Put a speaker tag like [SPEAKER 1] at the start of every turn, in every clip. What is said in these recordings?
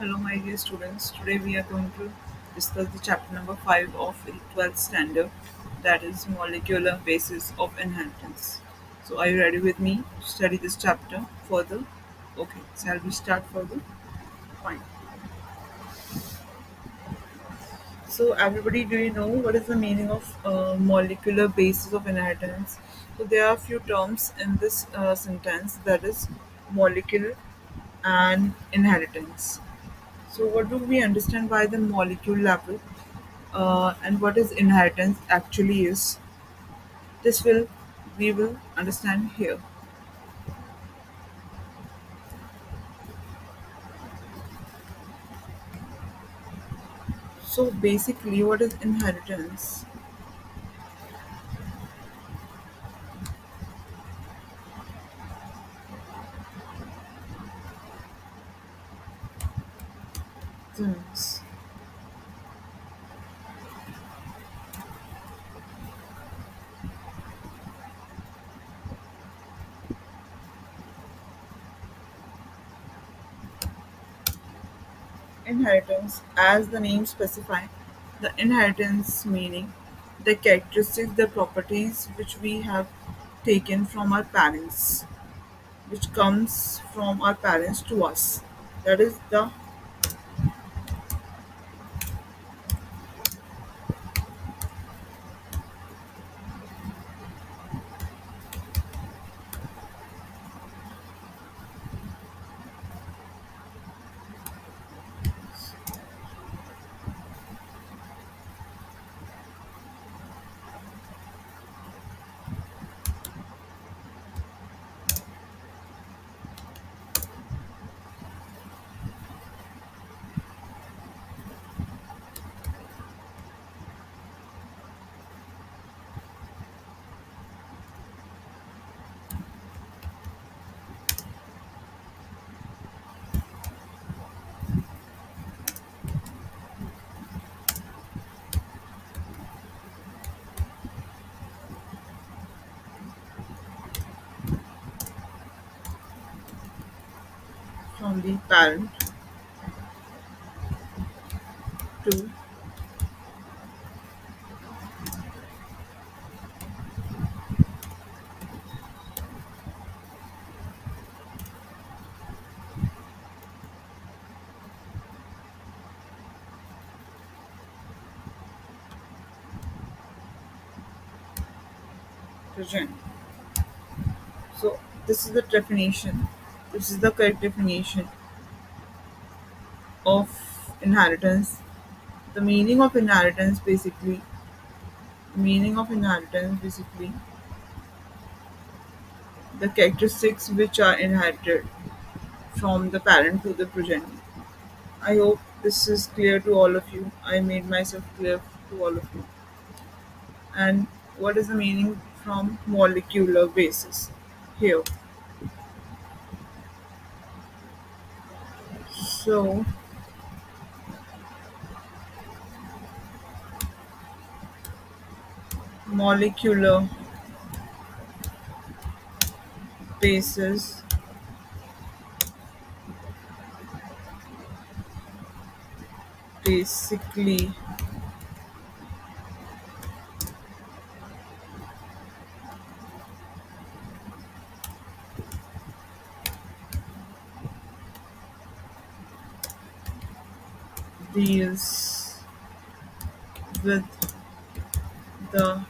[SPEAKER 1] Hello, my dear students. Today we are going to discuss the chapter number 5 of the 12th standard, that is molecular basis of inheritance. So, are you ready with me to study this chapter further? Okay, shall we start further? Fine. So, everybody, do you know what is the meaning of molecular basis of inheritance? So, there are a few terms in this sentence, that is molecule and inheritance. So, what do we understand by the molecule level, and what is inheritance actually is? This will we will understand here. So, basically, what is inheritance? Things. Inheritance, as the name specify, the inheritance meaning the characteristics, the properties which we have taken from our parents, which comes from our parents to us. That is the from the parent to present. So this is the definition. This is the correct definition of inheritance. The meaning of inheritance basically the characteristics which are inherited from the parent to the progeny. I hope this is clear to all of you. I made myself clear to all of you. And what is the meaning from molecular basis? Here. So molecular basis basically deals with the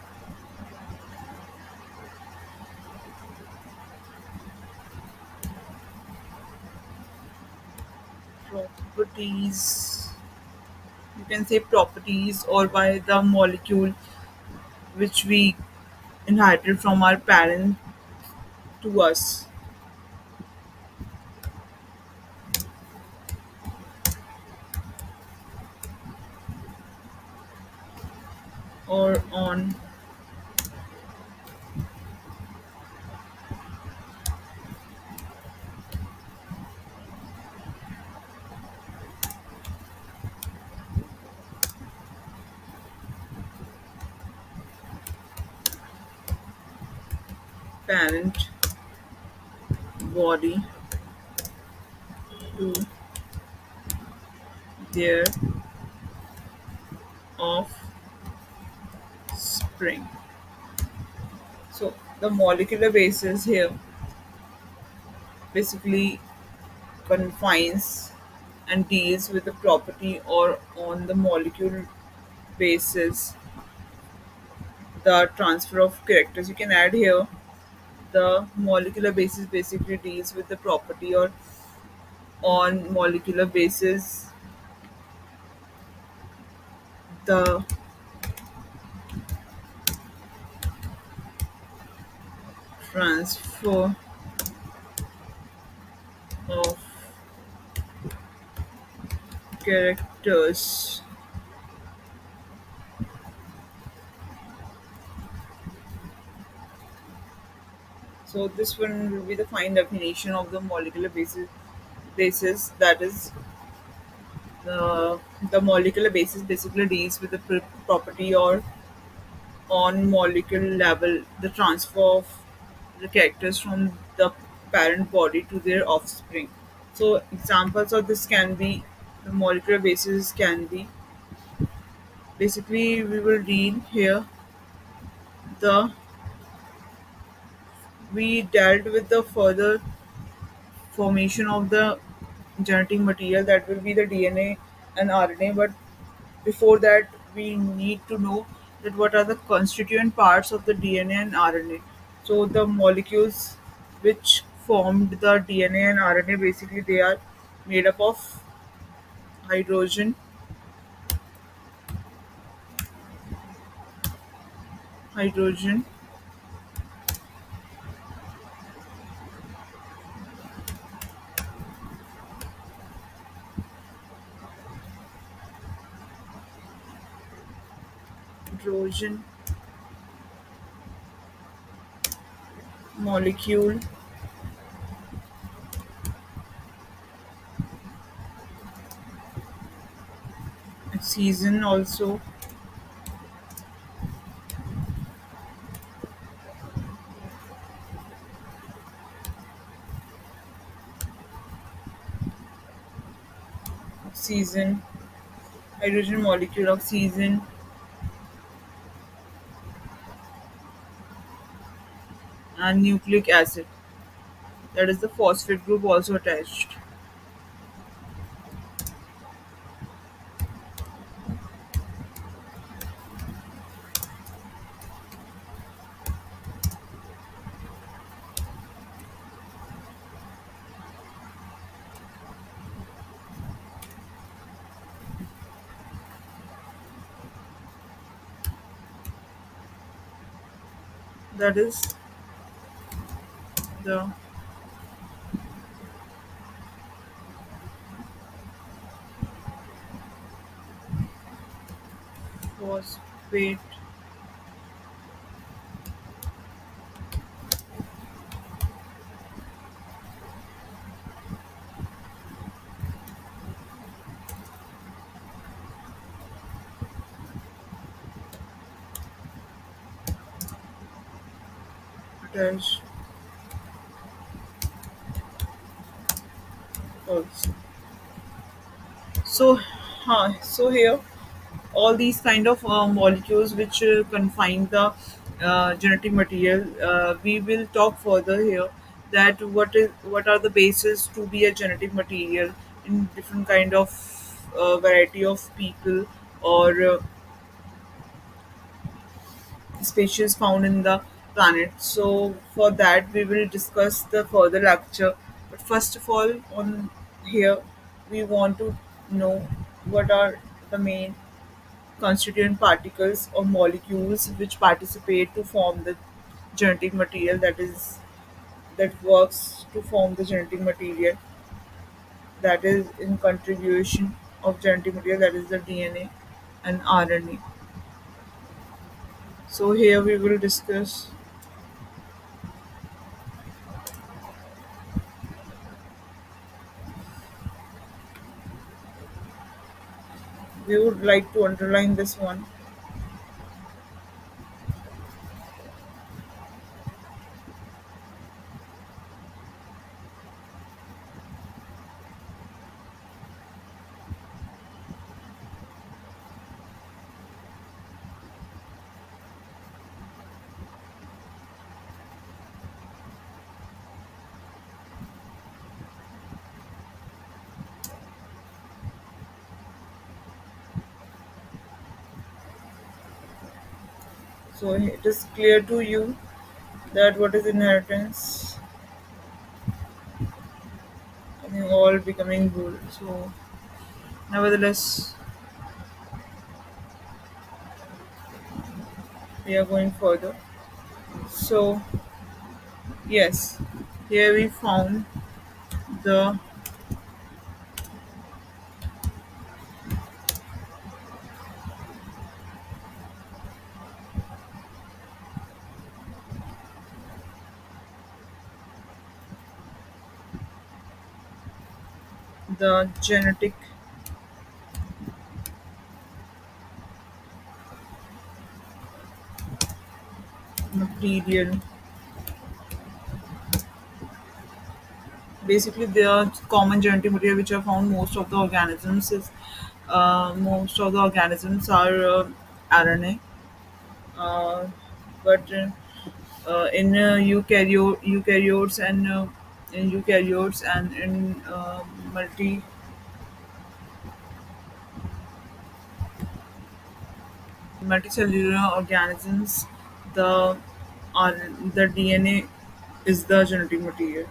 [SPEAKER 1] properties, you can say properties, or by the molecule which we inherited from our parent to us, or on parent body to their offspring. So the molecular basis here basically confines and deals with the property or on the molecule basis the transfer of characters. You can add here the molecular basis basically deals with the property or on molecular basis the transfer of characters. So this one will be the fine definition of the molecular basis that is the molecular basis basically deals with the property or on molecule level the transfer of the characters from the parent body to their offspring. So examples of this can be the molecular basis can be basically we will read here the we dealt with the further formation of the genetic material that will be the DNA and RNA. But before that, we need to know that what are the constituent parts of the DNA and RNA. So the molecules which formed the DNA and RNA basically they are made up of hydrogen, hydrogen, hydrogen molecule, oxygen also, oxygen, hydrogen molecule, oxygen, and nucleic acid. That is the phosphate group also attached. That is the phosphate attached also. So here all these kind of molecules which confine the genetic material, we will talk further here that what are the bases to be a genetic material in different kind of variety of people or species found in the planet. So for that we will discuss the further lecture. But first of all, on here we want to know what are the main constituent particles or molecules which participate to form the genetic material that works to form the genetic material that is in contribution of genetic material that is the DNA and RNA. So here we will discuss. We would like to underline this one. So it is clear to you that what is inheritance. I think all becoming rule. So nevertheless, we are going further. So yes, here we found the genetic material. Basically, there are common genetic material which are found most of the organisms is most of the organisms are RNA, uh, but in eukaryotes and in multicellular organisms, the the DNA is the genetic material.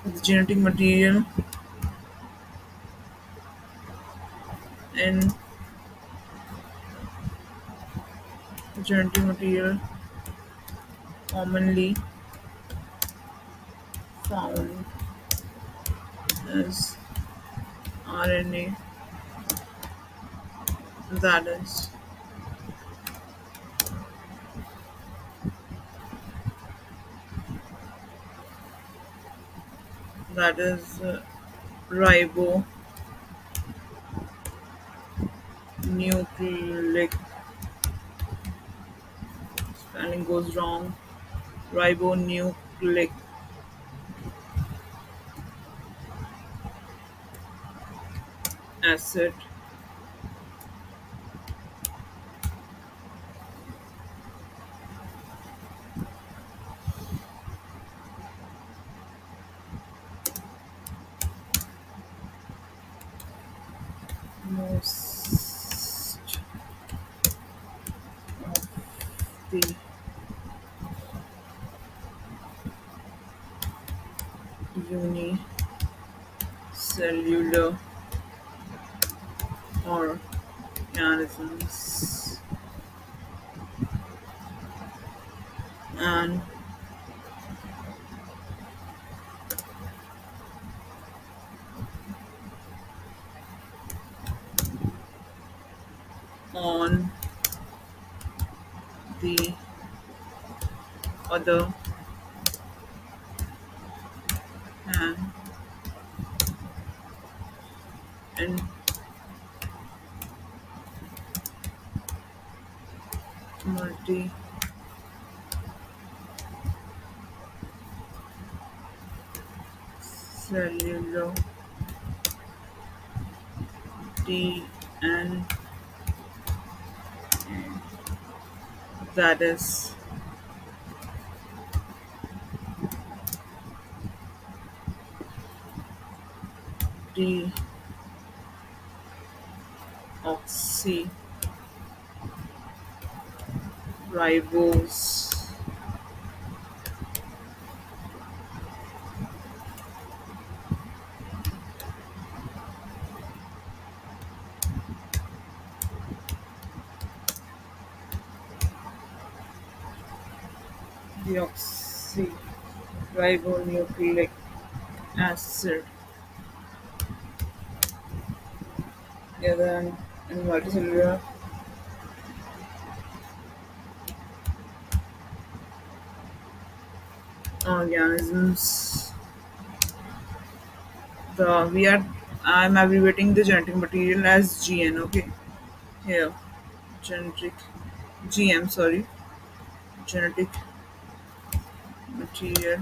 [SPEAKER 1] The in genetic material commonly found as RNA, that is ribonucleic spelling goes wrong. Ribonucleic acid most of the unicellular organisms and on the other hand in multicellular DNA, that is deoxyribose deoxyribonucleic acid together in multicellular organisms. The we are I'm abbreviating the genetic material as GN. Okay, here genetic GM. Sorry, genetic material.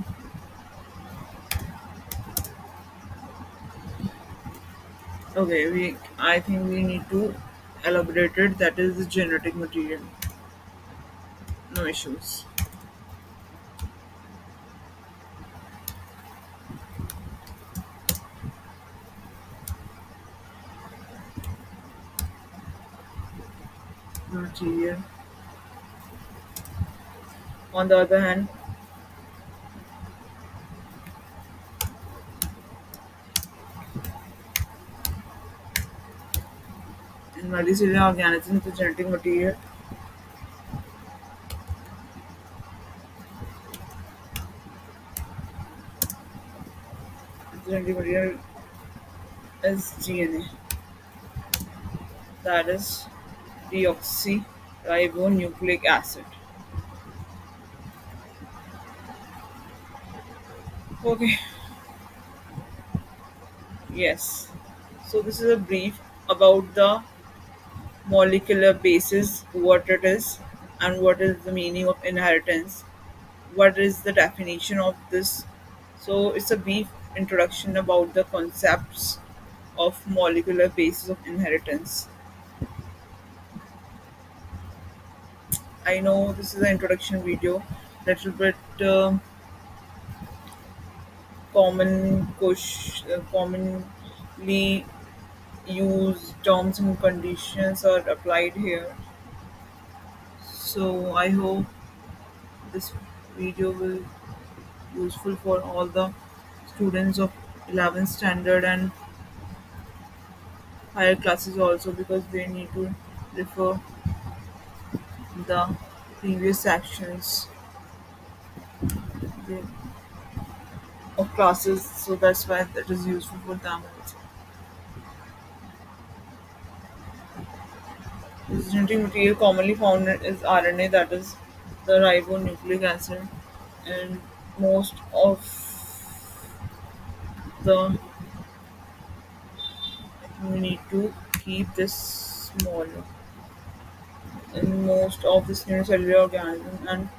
[SPEAKER 1] Okay, we I think we need to elaborate it. That is the genetic material. No issues. Material. On the other hand, in multicellular organisms, the genetic material is DNA, that is deoxyribonucleic acid. Okay, yes. So this is a brief about the molecular basis, what it is, and what is the meaning of inheritance. What is the definition of this? So it's a brief introduction about the concepts of molecular basis of inheritance. I know this is an introduction video, little bit commonly used terms and conditions are applied here. So I hope this video will useful for all the students of 11th standard and higher classes also, because they need to refer the previous sections the- of classes, so that's why that is useful for them also. This genetic material commonly found is RNA, that is the ribonucleic acid, and most of the we need to keep this small in most of this unicellular organism, and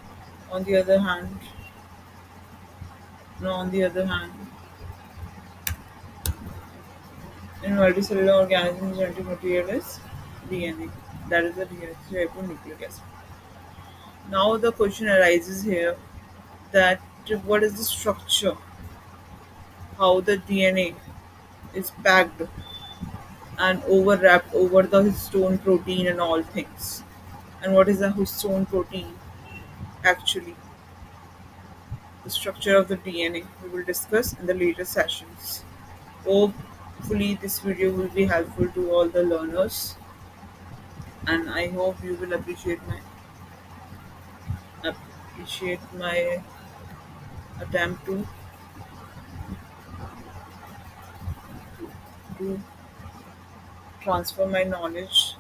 [SPEAKER 1] on the other hand on the other hand in multicellular organisms genetic material is DNA, that is the deoxyribonucleic acid. Now the question arises here that what is the structure, how the DNA is packed and overwrapped over the histone protein and all things, and what is the histone protein actually, the structure of the DNA we will discuss in the later sessions. Hopefully this video will be helpful to all the learners, and I hope you will appreciate my attempt to transfer my knowledge,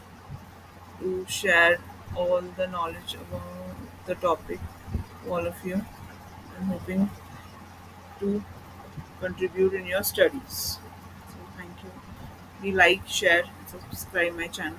[SPEAKER 1] to share all the knowledge about the topic to all of you. I'm hoping to contribute in your studies. So thank you. Please like, share, and subscribe my channel.